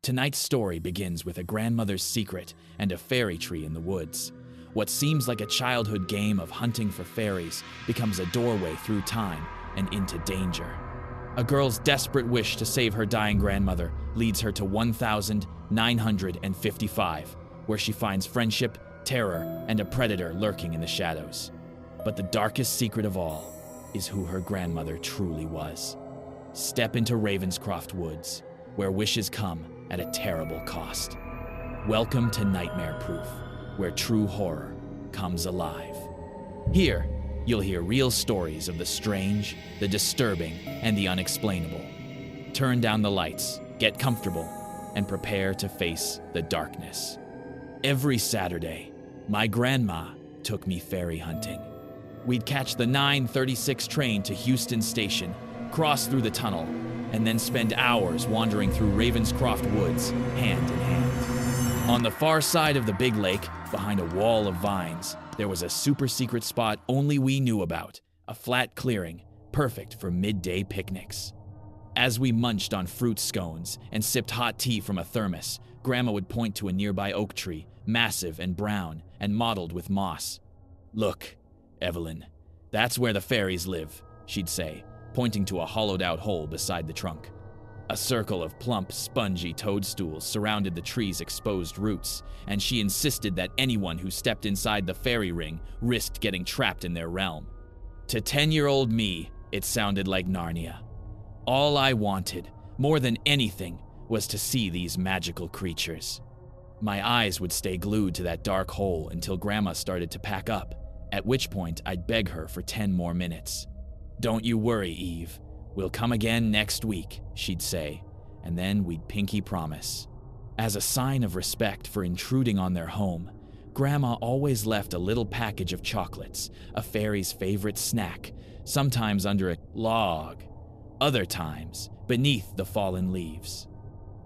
Tonight's story begins with a grandmother's secret and a fairy tree in the woods. What seems like a childhood game of hunting for fairies becomes a doorway through time and into danger. A girl's desperate wish to save her dying grandmother leads her to 1955, where she finds friendship, terror, and a predator lurking in the shadows. But the darkest secret of all is who her grandmother truly was. Step into Ravenscroft Woods, where wishes come at a terrible cost. Welcome to Nightmare Proof, where true horror comes alive. Here, you'll hear real stories of the strange, the disturbing, and the unexplainable. Turn down the lights, get comfortable, and prepare to face the darkness. Every Saturday, my grandma took me fairy hunting. We'd catch the 9:36 train to Houston Station, cross through the tunnel, and then spend hours wandering through Ravenscroft Woods, hand in hand. On the far side of the big lake, behind a wall of vines, there was a super secret spot only we knew about, a flat clearing, perfect for midday picnics. As we munched on fruit scones and sipped hot tea from a thermos, Grandma would point to a nearby oak tree, massive and brown and mottled with moss. "Look, Evelyn, that's where the fairies live," she'd say, pointing to a hollowed-out hole beside the trunk. A circle of plump, spongy toadstools surrounded the tree's exposed roots, and she insisted that anyone who stepped inside the fairy ring risked getting trapped in their realm. To 10-year-old me, it sounded like Narnia. All I wanted, more than anything, was to see these magical creatures. My eyes would stay glued to that dark hole until Grandma started to pack up, at which point I'd beg her for 10 more minutes. "Don't you worry, Eve. We'll come again next week," she'd say, and then we'd pinky promise. As a sign of respect for intruding on their home, Grandma always left a little package of chocolates, a fairy's favorite snack, sometimes under a log, other times beneath the fallen leaves.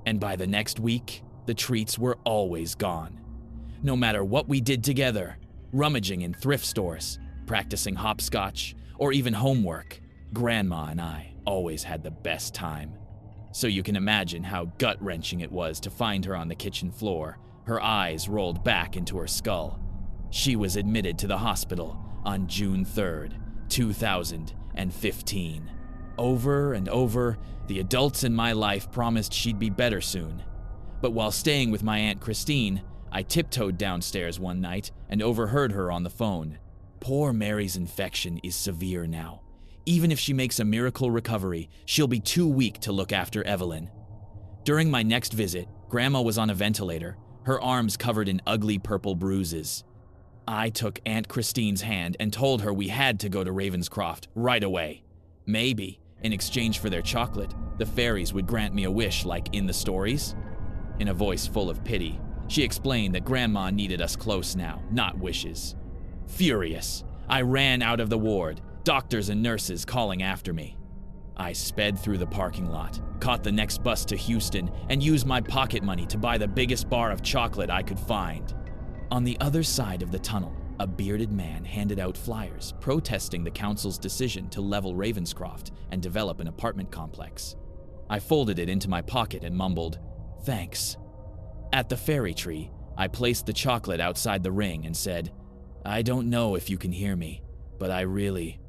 And by the next week, the treats were always gone. No matter what we did together, rummaging in thrift stores, practicing hopscotch, or even homework, Grandma and I always had the best time. So you can imagine how gut-wrenching it was to find her on the kitchen floor, her eyes rolled back into her skull. She was admitted to the hospital on June 3rd, 2015. Over and over, the adults in my life promised she'd be better soon. But while staying with my Aunt Christine, I tiptoed downstairs one night and overheard her on the phone. "Poor Mary's infection is severe now. Even if she makes a miracle recovery, she'll be too weak to look after Evelyn." During my next visit, Grandma was on a ventilator, her arms covered in ugly purple bruises. I took Aunt Christine's hand and told her we had to go to Ravenscroft right away. Maybe, in exchange for their chocolate, the fairies would grant me a wish like in the stories. In a voice full of pity, she explained that Grandma needed us close now, not wishes. Furious, I ran out of the ward, doctors and nurses calling after me. I sped through the parking lot, caught the next bus to Houston, and used my pocket money to buy the biggest bar of chocolate I could find. On the other side of the tunnel, a bearded man handed out flyers protesting the council's decision to level Ravenscroft and develop an apartment complex. I folded it into my pocket and mumbled, "Thanks." At the fairy tree, I placed the chocolate outside the ring and said, "I don't know if you can hear me, but I really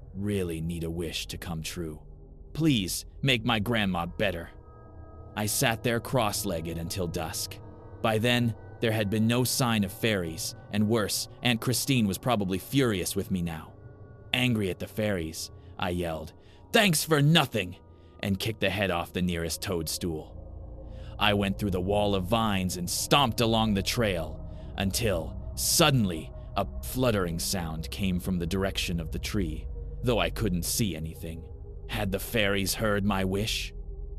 need a wish to come true. Please make my grandma better." I sat there cross-legged until dusk. By then, there had been no sign of fairies, and worse, Aunt Christine was probably furious with me now. Angry at the fairies, I yelled, "Thanks for nothing," and kicked the head off the nearest toadstool. I went through the wall of vines and stomped along the trail until, suddenly, a fluttering sound came from the direction of the tree, though I couldn't see anything. Had the fairies heard my wish?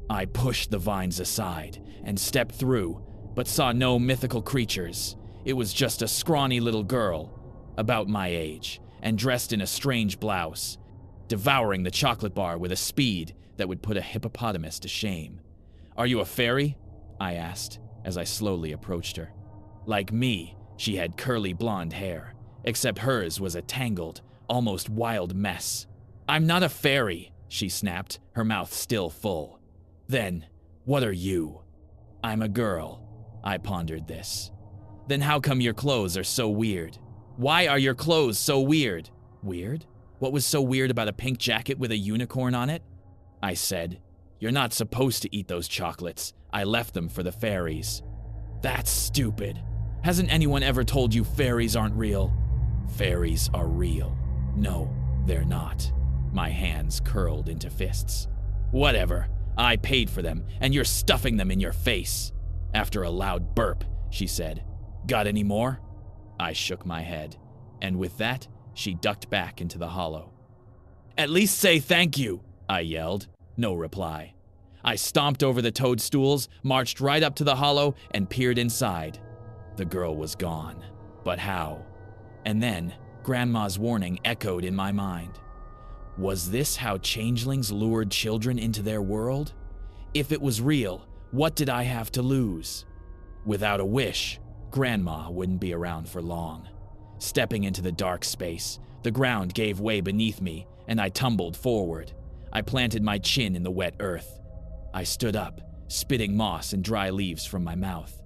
I pushed the vines aside and stepped through, but saw no mythical creatures. It was just a scrawny little girl, about my age, and dressed in a strange blouse, devouring the chocolate bar with a speed that would put a hippopotamus to shame. "Are you a fairy?" I asked, as I slowly approached her. Like me, she had curly blonde hair, except hers was a tangled, almost wild mess. "I'm not a fairy," she snapped, her mouth still full. "Then, what are you?" I'm a girl. I pondered this. Then how come your clothes are so weird? Why are your clothes so weird? Weird? What was so weird about a pink jacket with a unicorn on it? I said, You're not supposed to eat those chocolates. I left them for the fairies. That's stupid. Hasn't anyone ever told you fairies aren't real? Fairies are real. No, they're not. My hands curled into fists. Whatever. I paid for them, and you're stuffing them in your face. After a loud burp, she said, Got any more? I shook my head, and with that, she ducked back into the hollow. At least say thank you, I yelled. No reply. I stomped over the toadstools, marched right up to the hollow, and peered inside. The girl was gone. But how? And then, Grandma's warning echoed in my mind. Was this how changelings lured children into their world? If it was real, what did I have to lose? Without a wish, Grandma wouldn't be around for long. Stepping into the dark space, the ground gave way beneath me, and I tumbled forward. I planted my chin in the wet earth. I stood up, spitting moss and dry leaves from my mouth.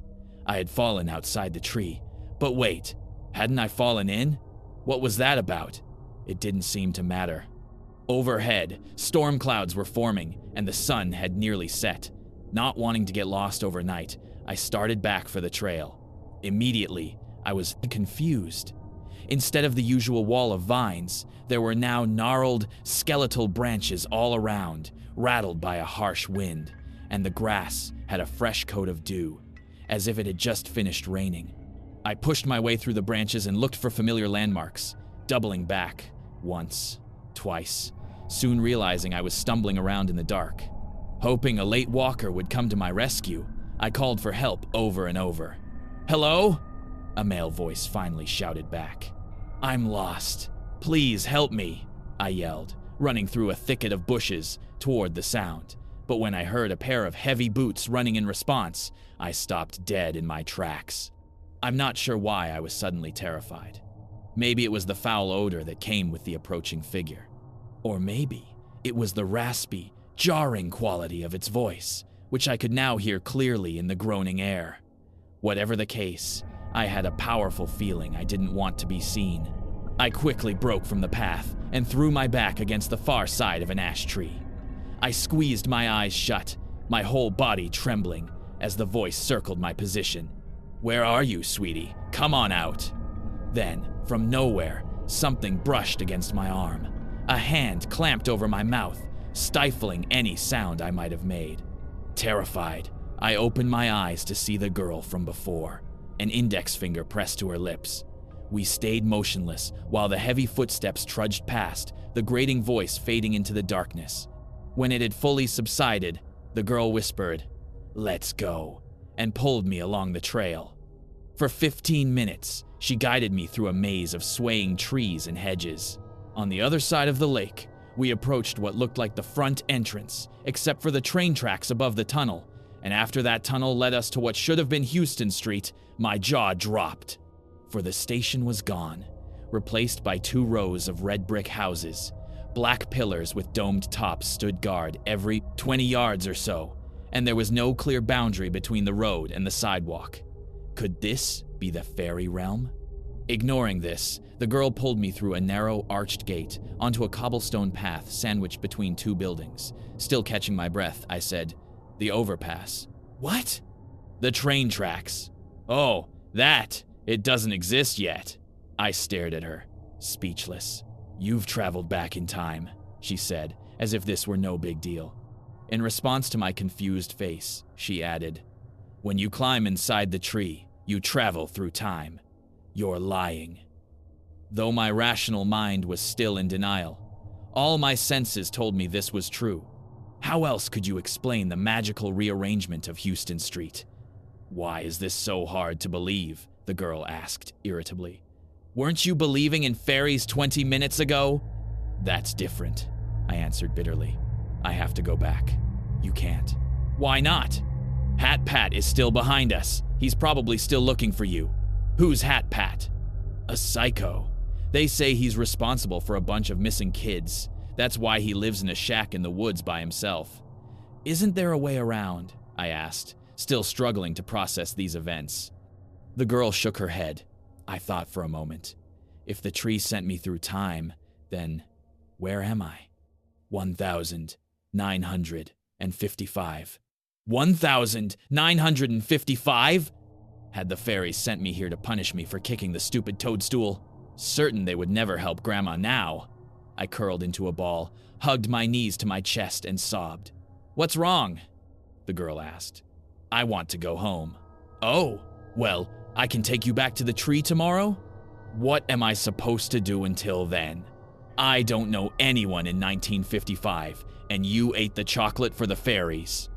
I had fallen outside the tree. But wait, hadn't I fallen in? What was that about? It didn't seem to matter. Overhead, storm clouds were forming, and the sun had nearly set. Not wanting to get lost overnight, I started back for the trail. Immediately, I was confused. Instead of the usual wall of vines, there were now gnarled, skeletal branches all around, rattled by a harsh wind, and the grass had a fresh coat of dew, as if it had just finished raining. I pushed my way through the branches and looked for familiar landmarks, doubling back once, twice, soon realizing I was stumbling around in the dark. Hoping a late walker would come to my rescue, I called for help over and over. Hello? A male voice finally shouted back. I'm lost. Please help me, I yelled, running through a thicket of bushes toward the sound. But when I heard a pair of heavy boots running in response, I stopped dead in my tracks. I'm not sure why I was suddenly terrified. Maybe it was the foul odor that came with the approaching figure. Or maybe it was the raspy, jarring quality of its voice, which I could now hear clearly in the groaning air. Whatever the case, I had a powerful feeling I didn't want to be seen. I quickly broke from the path and threw my back against the far side of an ash tree. I squeezed my eyes shut, my whole body trembling, as the voice circled my position. Where are you, sweetie? Come on out. Then, from nowhere, something brushed against my arm. A hand clamped over my mouth, stifling any sound I might have made. Terrified, I opened my eyes to see the girl from before, an index finger pressed to her lips. We stayed motionless while the heavy footsteps trudged past, the grating voice fading into the darkness. When it had fully subsided, the girl whispered, "Let's go," and pulled me along the trail. For 15 minutes, she guided me through a maze of swaying trees and hedges. On the other side of the lake, we approached what looked like the front entrance, except for the train tracks above the tunnel, and after that tunnel led us to what should have been Houston Street, my jaw dropped. For the station was gone, replaced by 2 rows of red brick houses. Black pillars with domed tops stood guard every 20 yards or so, and there was no clear boundary between the road and the sidewalk. Could this be the fairy realm? Ignoring this, the girl pulled me through a narrow, arched gate onto a cobblestone path sandwiched between 2 buildings. Still catching my breath, I said, "The overpass." "What?" "The train tracks." "Oh, that. It doesn't exist yet." I stared at her, speechless. "You've traveled back in time," she said, as if this were no big deal. In response to my confused face, she added, "When you climb inside the tree, you travel through time. You're lying." Though my rational mind was still in denial, all my senses told me this was true. How else could you explain the magical rearrangement of Houston Street? "Why is this so hard to believe?" the girl asked irritably. "Weren't you believing in fairies 20 minutes ago?" "That's different," I answered bitterly. "I have to go back." "You can't." "Why not?" "Hat Pat is still behind us. He's probably still looking for you." "Who's Hat Pat?" "A psycho. They say he's responsible for a bunch of missing kids. That's why he lives in a shack in the woods by himself." "Isn't there a way around?" I asked, still struggling to process these events. The girl shook her head. I thought for a moment. If the tree sent me through time, then where am I? 1,955. 1,955? Had the fairies sent me here to punish me for kicking the stupid toadstool? Certain they would never help Grandma now. I curled into a ball, hugged my knees to my chest, and sobbed. What's wrong? The girl asked. I want to go home. Oh, well, I can take you back to the tree tomorrow? What am I supposed to do until then? I don't know anyone in 1955, and you ate the chocolate for the fairies.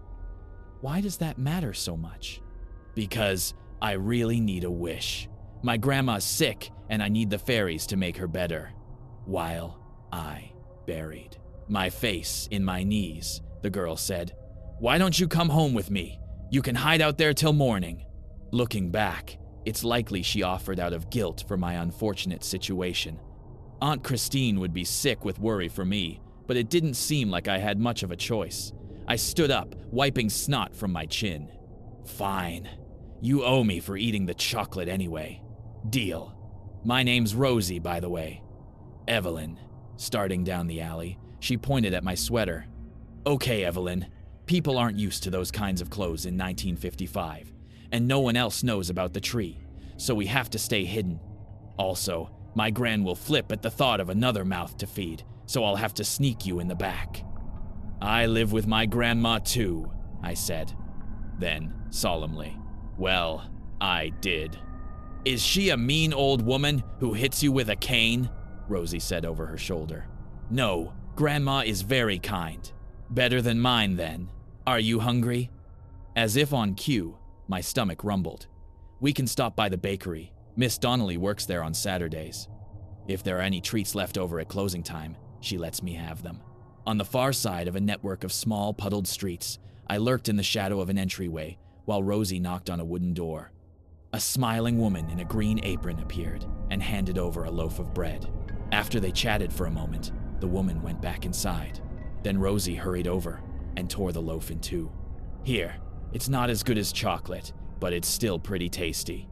Why does that matter so much? Because I really need a wish. My grandma's sick, and I need the fairies to make her better. While I buried my face in my knees, the girl said, Why don't you come home with me? You can hide out there till morning. Looking back, it's likely she offered out of guilt for my unfortunate situation. Aunt Christine would be sick with worry for me, but it didn't seem like I had much of a choice. I stood up, wiping snot from my chin. Fine. You owe me for eating the chocolate anyway. Deal. My name's Rosie, by the way. Evelyn. Starting down the alley, she pointed at my sweater. Okay, Evelyn. People aren't used to those kinds of clothes in 1955, and no one else knows about the tree, so we have to stay hidden. Also, my gran will flip at the thought of another mouth to feed, so I'll have to sneak you in the back. I live with my grandma too, I said. Then, solemnly, well, I did. Is she a mean old woman who hits you with a cane? Rosie said over her shoulder. No, Grandma is very kind. Better than mine, then. Are you hungry? As if on cue, my stomach rumbled. We can stop by the bakery. Miss Donnelly works there on Saturdays. If there are any treats left over at closing time, she lets me have them. On the far side of a network of small, puddled streets, I lurked in the shadow of an entryway while Rosie knocked on a wooden door. A smiling woman in a green apron appeared and handed over a loaf of bread. After they chatted for a moment, the woman went back inside. Then Rosie hurried over and tore the loaf in two. Here, it's not as good as chocolate, but it's still pretty tasty.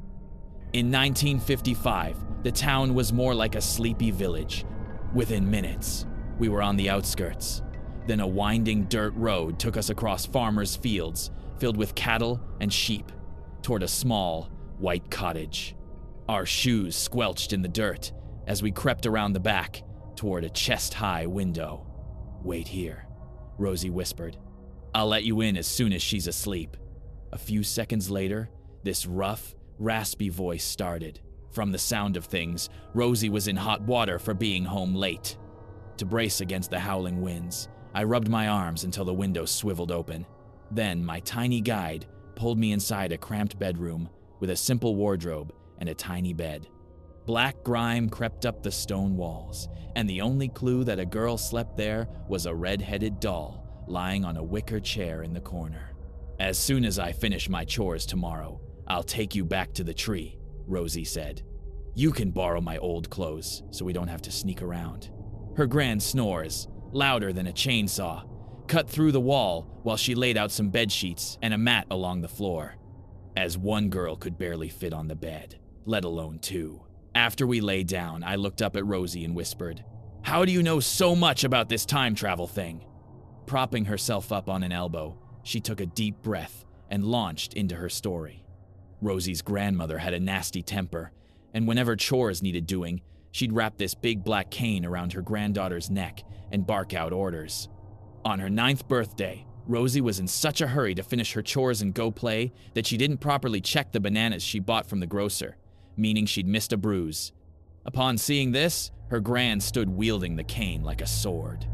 In 1955, the town was more like a sleepy village. Within minutes, we were on the outskirts. Then a winding dirt road took us across farmers' fields filled with cattle and sheep toward a small, white cottage. Our shoes squelched in the dirt as we crept around the back toward a chest-high window. Wait here, Rosie whispered. I'll let you in as soon as she's asleep. A few seconds later, this rough, raspy voice started. From the sound of things, Rosie was in hot water for being home late. To brace against the howling winds, I rubbed my arms until the window swiveled open. Then my tiny guide pulled me inside a cramped bedroom with a simple wardrobe and a tiny bed. Black grime crept up the stone walls, and the only clue that a girl slept there was a red-headed doll lying on a wicker chair in the corner. As soon as I finish my chores tomorrow, I'll take you back to the tree, Rosie said. You can borrow my old clothes so we don't have to sneak around. Her grand snores, louder than a chainsaw, cut through the wall while she laid out some bed sheets and a mat along the floor. As one girl could barely fit on the bed, let alone two. After we lay down, I looked up at Rosie and whispered, How do you know so much about this time travel thing? Propping herself up on an elbow, she took a deep breath and launched into her story. Rosie's grandmother had a nasty temper, and whenever chores needed doing, she'd wrap this big black cane around her granddaughter's neck and bark out orders. On her 9th birthday, Rosie was in such a hurry to finish her chores and go play that she didn't properly check the bananas she bought from the grocer, meaning she'd missed a bruise. Upon seeing this, her gran stood wielding the cane like a sword.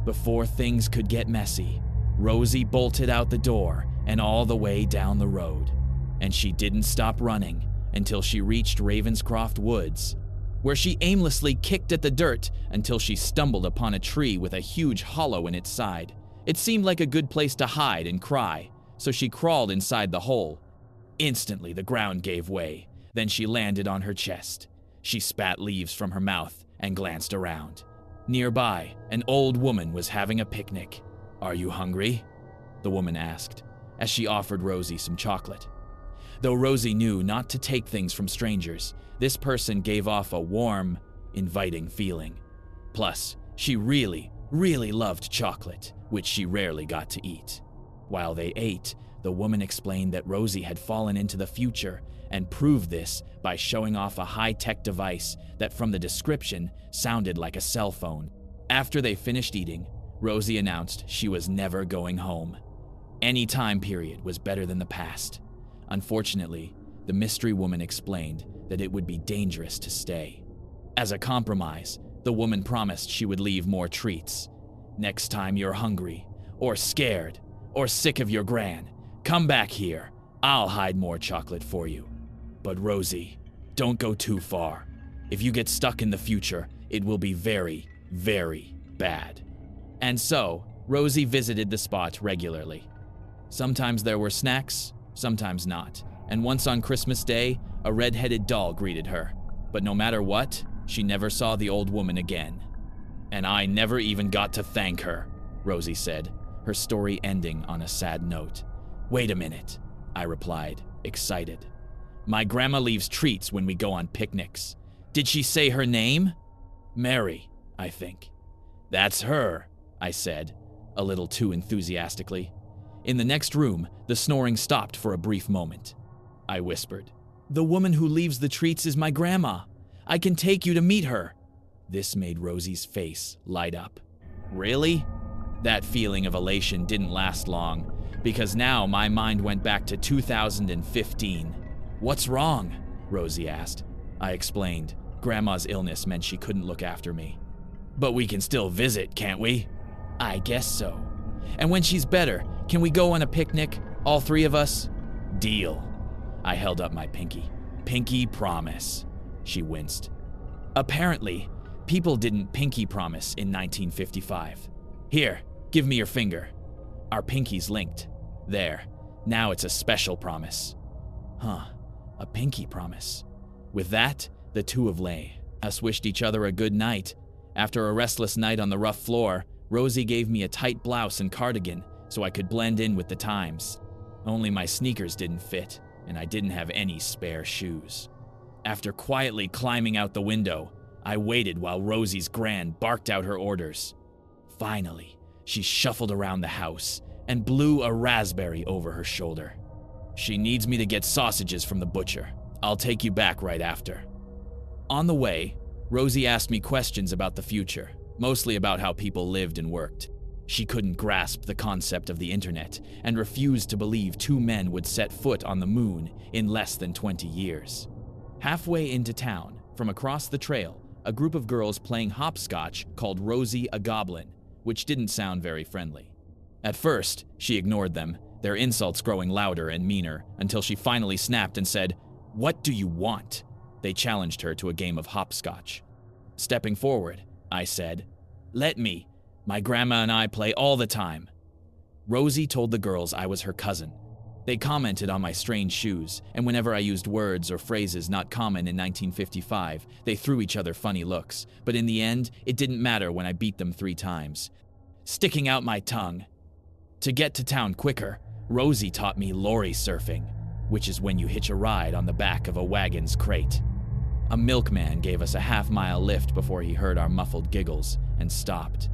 Before things could get messy, Rosie bolted out the door and all the way down the road, and she didn't stop running until she reached Ravenscroft Woods, where she aimlessly kicked at the dirt until she stumbled upon a tree with a huge hollow in its side. It seemed like a good place to hide and cry, so she crawled inside the hole. Instantly, the ground gave way. Then she landed on her chest. She spat leaves from her mouth and glanced around. Nearby, an old woman was having a picnic. Are you hungry? The woman asked. as she offered Rosie some chocolate. Though Rosie knew not to take things from strangers, this person gave off a warm, inviting feeling. Plus, she really loved chocolate, which she rarely got to eat. While they ate, the woman explained that Rosie had fallen into the future and proved this by showing off a high-tech device that from the description sounded like a cell phone. After they finished eating, Rosie announced she was never going home. Any time period was better than the past. Unfortunately, the mystery woman explained that it would be dangerous to stay. As a compromise, the woman promised she would leave more treats. Next time you're hungry, or scared, or sick of your gran, come back here. I'll hide more chocolate for you. But Rosie, don't go too far. If you get stuck in the future, it will be very bad. And so, Rosie visited the spot regularly. Sometimes there were snacks, sometimes not. And once on Christmas Day, a red-headed doll greeted her. But no matter what, she never saw the old woman again. And I never even got to thank her, Rosie said, her story ending on a sad note. Wait a minute, I replied, excited. My grandma leaves treats when we go on picnics. Did she say her name? Mary, I think. That's her, I said, a little too enthusiastically. In the next room, the snoring stopped for a brief moment. I whispered, The woman who leaves the treats is my grandma. I can take you to meet her. This made Rosie's face light up. Really? That feeling of elation didn't last long, because now my mind went back to 2015. What's wrong? Rosie asked. I explained. Grandma's illness meant she couldn't look after me. But we can still visit, can't we? I guess so. And when she's better, can we go on a picnic, all three of us? Deal. I held up my pinky. Pinky promise. She winced. Apparently, people didn't pinky promise in 1955. Here, give me your finger. Our pinkies linked. There. Now it's a special promise. Huh. A pinky promise. With that, the two of us wished each other a good night. After a restless night on the rough floor, Rosie gave me a tight blouse and cardigan so I could blend in with the times. Only my sneakers didn't fit, and I didn't have any spare shoes. After quietly climbing out the window, I waited while Rosie's gran barked out her orders. Finally, she shuffled around the house and blew a raspberry over her shoulder. She needs me to get sausages from the butcher. I'll take you back right after. On the way, Rosie asked me questions about the future, mostly about how people lived and worked. She couldn't grasp the concept of the internet and refused to believe two men would set foot on the moon in less than 20 years. Halfway into town, from across the trail, a group of girls playing hopscotch called Rosie a Goblin, which didn't sound very friendly. At first, she ignored them, their insults growing louder and meaner, until she finally snapped and said, "What do you want?" They challenged her to a game of hopscotch. Stepping forward, I said, "Let me. My grandma and I play all the time." Rosie told the girls I was her cousin. They commented on my strange shoes, and whenever I used words or phrases not common in 1955, they threw each other funny looks, but in the end, it didn't matter when I beat them 3 times. Sticking out my tongue. To get to town quicker, Rosie taught me lorry surfing, which is when you hitch a ride on the back of a wagon's crate. A milkman gave us a half-mile lift before he heard our muffled giggles and stopped.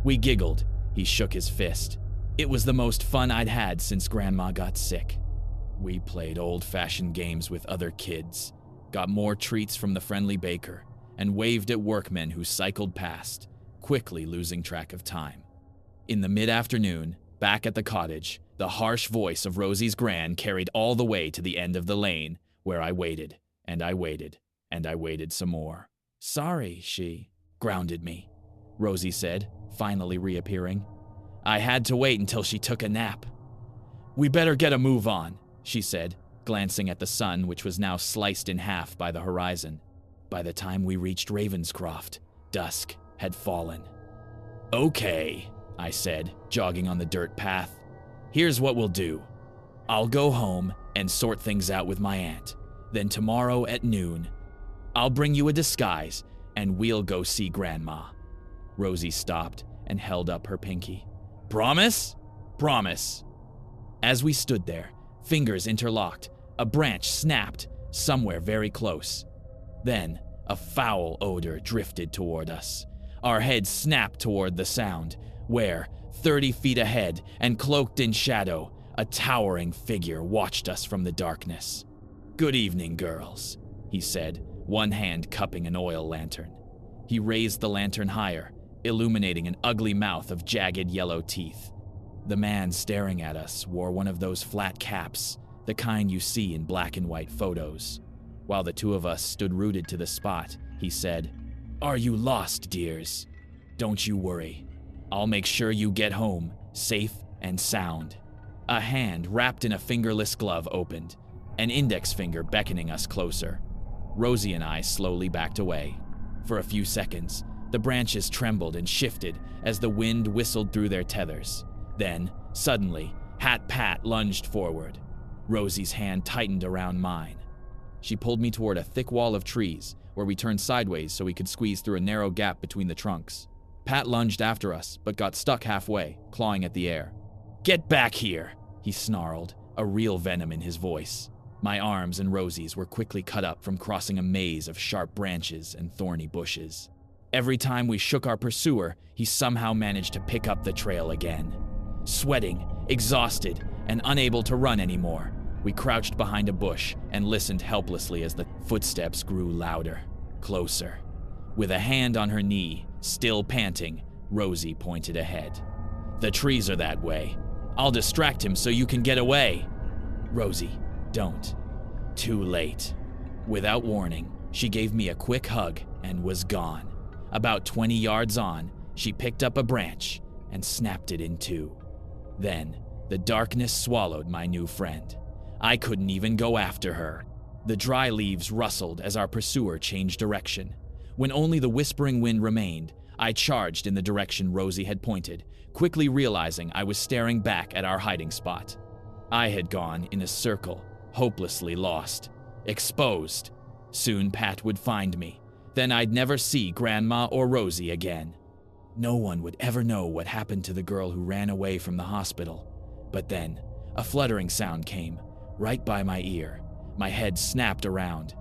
We giggled. He shook his fist. It was the most fun I'd had since Grandma got sick. We played old-fashioned games with other kids, got more treats from the friendly baker, and waved at workmen who cycled past, quickly losing track of time. In the mid-afternoon, back at the cottage, the harsh voice of Rosie's gran carried all the way to the end of the lane, where I waited, and I waited, and I waited some more. Sorry, she grounded me, Rosie said, finally reappearing. I had to wait until she took a nap. We better get a move on, she said, glancing at the sun, which was now sliced in half by the horizon. By the time we reached Ravenscroft, dusk had fallen. Okay, I said, jogging on the dirt path. Here's what we'll do. I'll go home and sort things out with my aunt. Then tomorrow at noon, I'll bring you a disguise and we'll go see Grandma. Rosie stopped and held up her pinky. Promise? Promise. As we stood there, fingers interlocked, a branch snapped somewhere very close. Then, a foul odor drifted toward us. Our heads snapped toward the sound, where, 30 feet ahead and cloaked in shadow, a towering figure watched us from the darkness. "Good evening, girls," he said, one hand cupping an oil lantern. He raised the lantern higher, illuminating an ugly mouth of jagged yellow teeth. The man staring at us wore one of those flat caps, the kind you see in black and white photos. While the two of us stood rooted to the spot, he said, "Are you lost, dears? Don't you worry. I'll make sure you get home, safe and sound." A hand wrapped in a fingerless glove opened, an index finger beckoning us closer. Rosie and I slowly backed away. For a few seconds, the branches trembled and shifted as the wind whistled through their tethers. Then, suddenly, Hat Pat lunged forward. Rosie's hand tightened around mine. She pulled me toward a thick wall of trees, where we turned sideways so we could squeeze through a narrow gap between the trunks. Pat lunged after us, but got stuck halfway, clawing at the air. "Get back here," he snarled, a real venom in his voice. My arms and Rosie's were quickly cut up from crossing a maze of sharp branches and thorny bushes. Every time we shook our pursuer, he somehow managed to pick up the trail again. Sweating, exhausted, and unable to run anymore, we crouched behind a bush and listened helplessly as the footsteps grew louder, closer. With a hand on her knee, still panting, Rosie pointed ahead. "The trees are that way. I'll distract him so you can get away." "Rosie, don't." Too late. Without warning, she gave me a quick hug and was gone. About 20 yards on, she picked up a branch and snapped it in two. Then, the darkness swallowed my new friend. I couldn't even go after her. The dry leaves rustled as our pursuer changed direction. When only the whispering wind remained, I charged in the direction Rosie had pointed, quickly realizing I was staring back at our hiding spot. I had gone in a circle, hopelessly lost, exposed. Soon Pat would find me. Then I'd never see Grandma or Rosie again. No one would ever know what happened to the girl who ran away from the hospital. But then, a fluttering sound came, right by my ear. My head snapped around.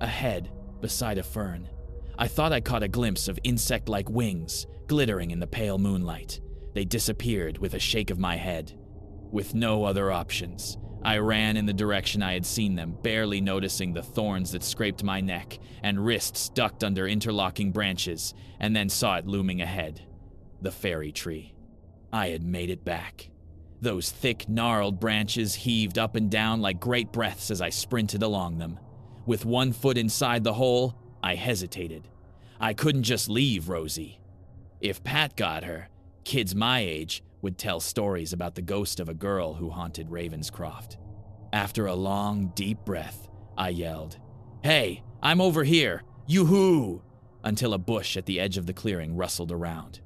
A head beside a fern. I thought I caught a glimpse of insect-like wings, glittering in the pale moonlight. They disappeared with a shake of my head. With no other options, I ran in the direction I had seen them, barely noticing the thorns that scraped my neck and wrists ducked under interlocking branches, and then saw it looming ahead. The fairy tree. I had made it back. Those thick, gnarled branches heaved up and down like great breaths as I sprinted along them. With one foot inside the hole, I hesitated. I couldn't just leave Rosie. If Pat got her, kids my age would tell stories about the ghost of a girl who haunted Ravenscroft. After a long, deep breath, I yelled, "Hey, I'm over here! Yoo-hoo!" until a bush at the edge of the clearing rustled around.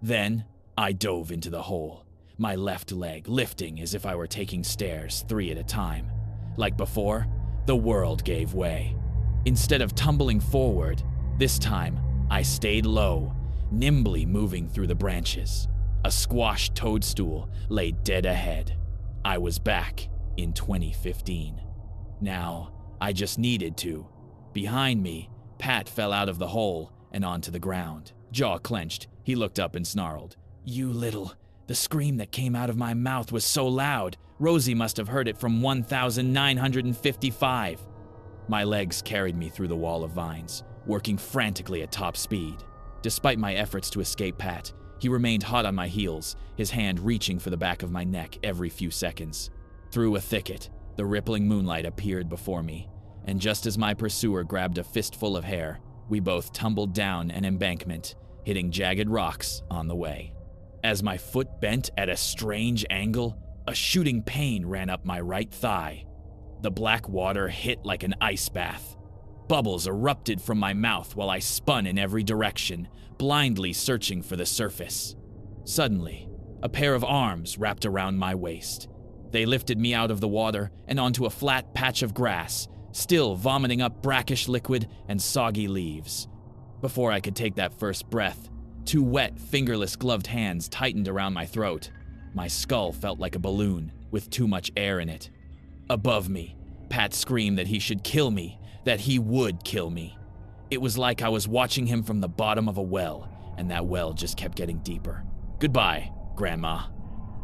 Then, I dove into the hole, my left leg lifting as if I were taking stairs 3 at a time. Like before, the world gave way. Instead of tumbling forward, this time I stayed low, nimbly moving through the branches. A squashed toadstool lay dead ahead. I was back in 2015. Now, I just needed to. Behind me, Pat fell out of the hole and onto the ground. Jaw clenched, he looked up and snarled, "You little..." The scream that came out of my mouth was so loud, Rosie must have heard it from 1,955. My legs carried me through the wall of vines, working frantically at top speed. Despite my efforts to escape Pat, he remained hot on my heels, his hand reaching for the back of my neck every few seconds. Through a thicket, the rippling moonlight appeared before me, and just as my pursuer grabbed a fistful of hair, we both tumbled down an embankment, hitting jagged rocks on the way. As my foot bent at a strange angle, a shooting pain ran up my right thigh. The black water hit like an ice bath. Bubbles erupted from my mouth while I spun in every direction, blindly searching for the surface. Suddenly, a pair of arms wrapped around my waist. They lifted me out of the water and onto a flat patch of grass, still vomiting up brackish liquid and soggy leaves. Before I could take that first breath, 2 wet, fingerless gloved hands tightened around my throat. My skull felt like a balloon with too much air in it. Above me, Pat screamed that he should kill me, that he would kill me. It was like I was watching him from the bottom of a well, and that well just kept getting deeper. Goodbye, Grandma.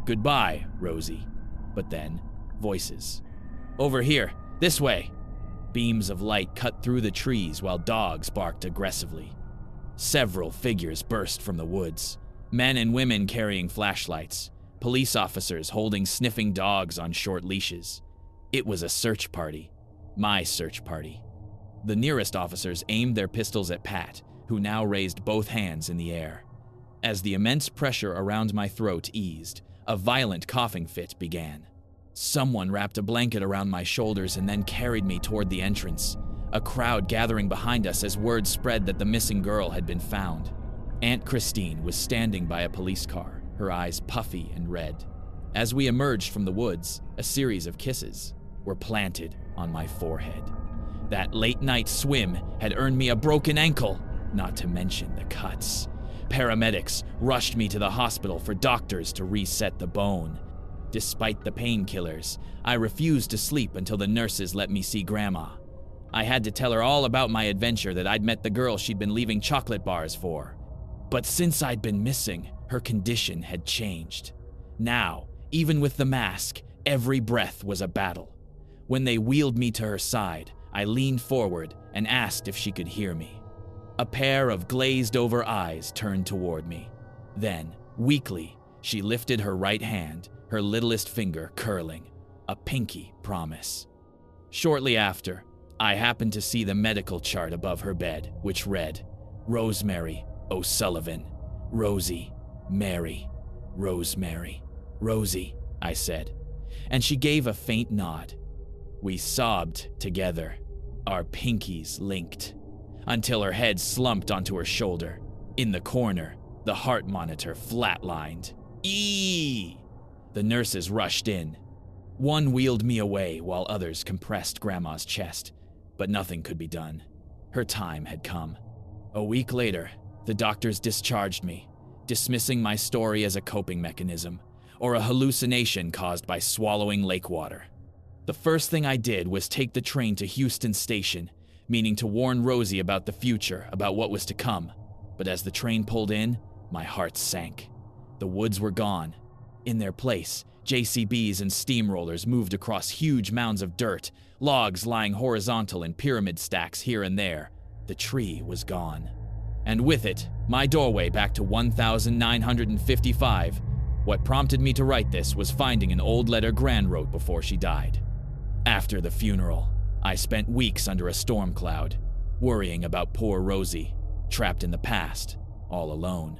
Goodbye, Rosie. But then, voices. Over here, this way. Beams of light cut through the trees while dogs barked aggressively. Several figures burst from the woods. Men and women carrying flashlights. Police officers holding sniffing dogs on short leashes. It was a search party. My search party. The nearest officers aimed their pistols at Pat, who now raised both hands in the air. As the immense pressure around my throat eased, a violent coughing fit began. Someone wrapped a blanket around my shoulders and then carried me toward the entrance, a crowd gathering behind us as word spread that the missing girl had been found. Aunt Christine was standing by a police car, her eyes puffy and red. As we emerged from the woods, a series of kisses were planted on my forehead. That late-night swim had earned me a broken ankle, not to mention the cuts. Paramedics rushed me to the hospital for doctors to reset the bone. Despite the painkillers, I refused to sleep until the nurses let me see Grandma. I had to tell her all about my adventure, that I'd met the girl she'd been leaving chocolate bars for. But since I'd been missing, her condition had changed. Now, even with the mask, every breath was a battle. When they wheeled me to her side, I leaned forward and asked if she could hear me. A pair of glazed-over eyes turned toward me. Then, weakly, she lifted her right hand, her littlest finger curling, a pinky promise. Shortly after, I happened to see the medical chart above her bed, which read, Rosemary O'Sullivan, Rosie, Mary, Rosemary, Rosie, I said, and she gave a faint nod. We sobbed together, our pinkies linked, until her head slumped onto her shoulder. In the corner, the heart monitor flatlined. Eee! The nurses rushed in. One wheeled me away while others compressed Grandma's chest, but nothing could be done. Her time had come. A week later, the doctors discharged me, dismissing my story as a coping mechanism, or a hallucination caused by swallowing lake water. The first thing I did was take the train to Houston Station, meaning to warn Rosie about the future, about what was to come. But as the train pulled in, my heart sank. The woods were gone. In their place, JCBs and steamrollers moved across huge mounds of dirt, logs lying horizontal in pyramid stacks here and there. The tree was gone. And with it, my doorway back to 1955. What prompted me to write this was finding an old letter Gran wrote before she died. After the funeral, I spent weeks under a storm cloud, worrying about poor Rosie, trapped in the past, all alone.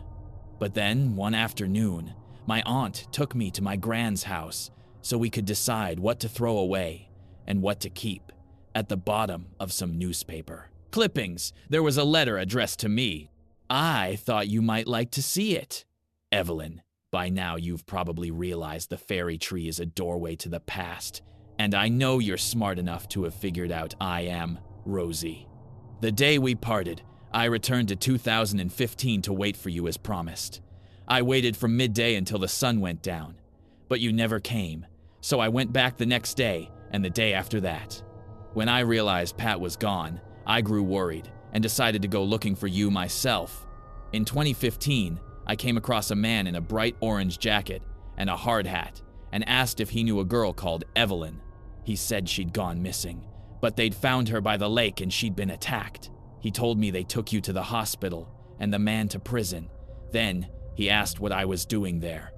But then, one afternoon, my aunt took me to my Gran's house so we could decide what to throw away and what to keep at the bottom of some newspaper. Clippings. There was a letter addressed to me. I thought you might like to see it. Evelyn, by now you've probably realized the fairy tree is a doorway to the past, and I know you're smart enough to have figured out I am Rosie. The day we parted, I returned to 2015 to wait for you as promised. I waited from midday until the sun went down, but you never came, so I went back the next day and the day after that. When I realized Pat was gone, I grew worried and decided to go looking for you myself. In 2015, I came across a man in a bright orange jacket and a hard hat and asked if he knew a girl called Evelyn. He said she'd gone missing, but they'd found her by the lake and she'd been attacked. He told me they took you to the hospital and the man to prison. Then he asked what I was doing there.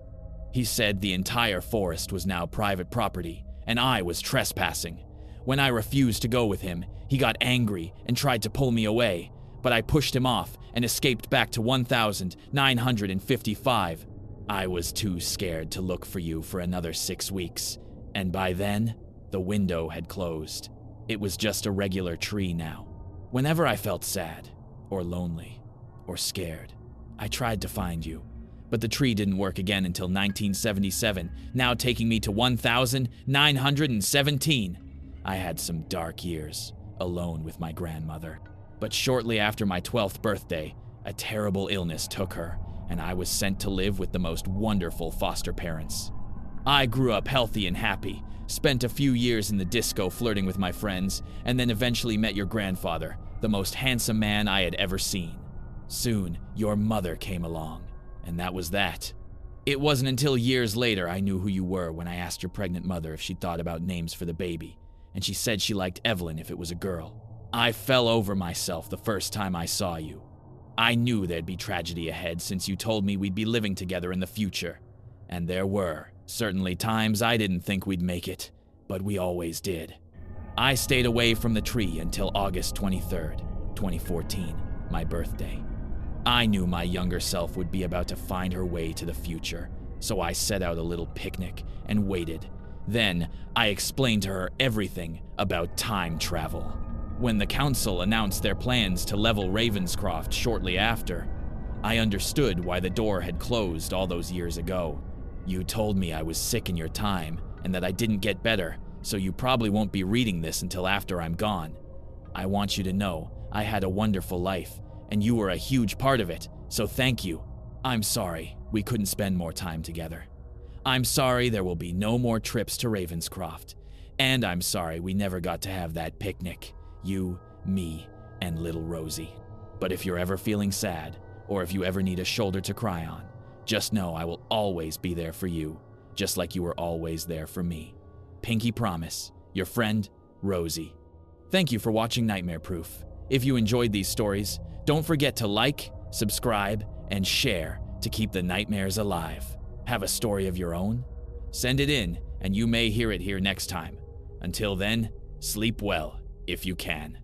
He said the entire forest was now private property and I was trespassing. When I refused to go with him, he got angry and tried to pull me away, but I pushed him off and escaped back to 1955. I was too scared to look for you for another 6 weeks, and by then, the window had closed. It was just a regular tree now. Whenever I felt sad, or lonely, or scared, I tried to find you, but the tree didn't work again until 1977, now taking me to 1917. I had some dark years, alone with my grandmother. But shortly after my 12th birthday, a terrible illness took her, and I was sent to live with the most wonderful foster parents. I grew up healthy and happy, spent a few years in the disco flirting with my friends, and then eventually met your grandfather, the most handsome man I had ever seen. Soon, your mother came along, and that was that. It wasn't until years later I knew who you were when I asked your pregnant mother if she thought about names for the baby, and she said she liked Evelyn if it was a girl. I fell over myself the first time I saw you. I knew there'd be tragedy ahead since you told me we'd be living together in the future. And there were certainly times I didn't think we'd make it, but we always did. I stayed away from the tree until August 23rd, 2014, my birthday. I knew my younger self would be about to find her way to the future, so I set out a little picnic and waited. Then, I explained to her everything about time travel. When the council announced their plans to level Ravenscroft shortly after, I understood why the door had closed all those years ago. You told me I was sick in your time and that I didn't get better, so you probably won't be reading this until after I'm gone. I want you to know I had a wonderful life, and you were a huge part of it, so thank you. I'm sorry we couldn't spend more time together. I'm sorry there will be no more trips to Ravenscroft, and I'm sorry we never got to have that picnic. You, me, and little Rosie. But if you're ever feeling sad, or if you ever need a shoulder to cry on, just know I will always be there for you, just like you were always there for me. Pinky promise, your friend, Rosie. Thank you for watching Nightmare Proof. If you enjoyed these stories, don't forget to like, subscribe, and share to keep the nightmares alive. Have a story of your own? Send it in, and you may hear it here next time. Until then, sleep well if you can.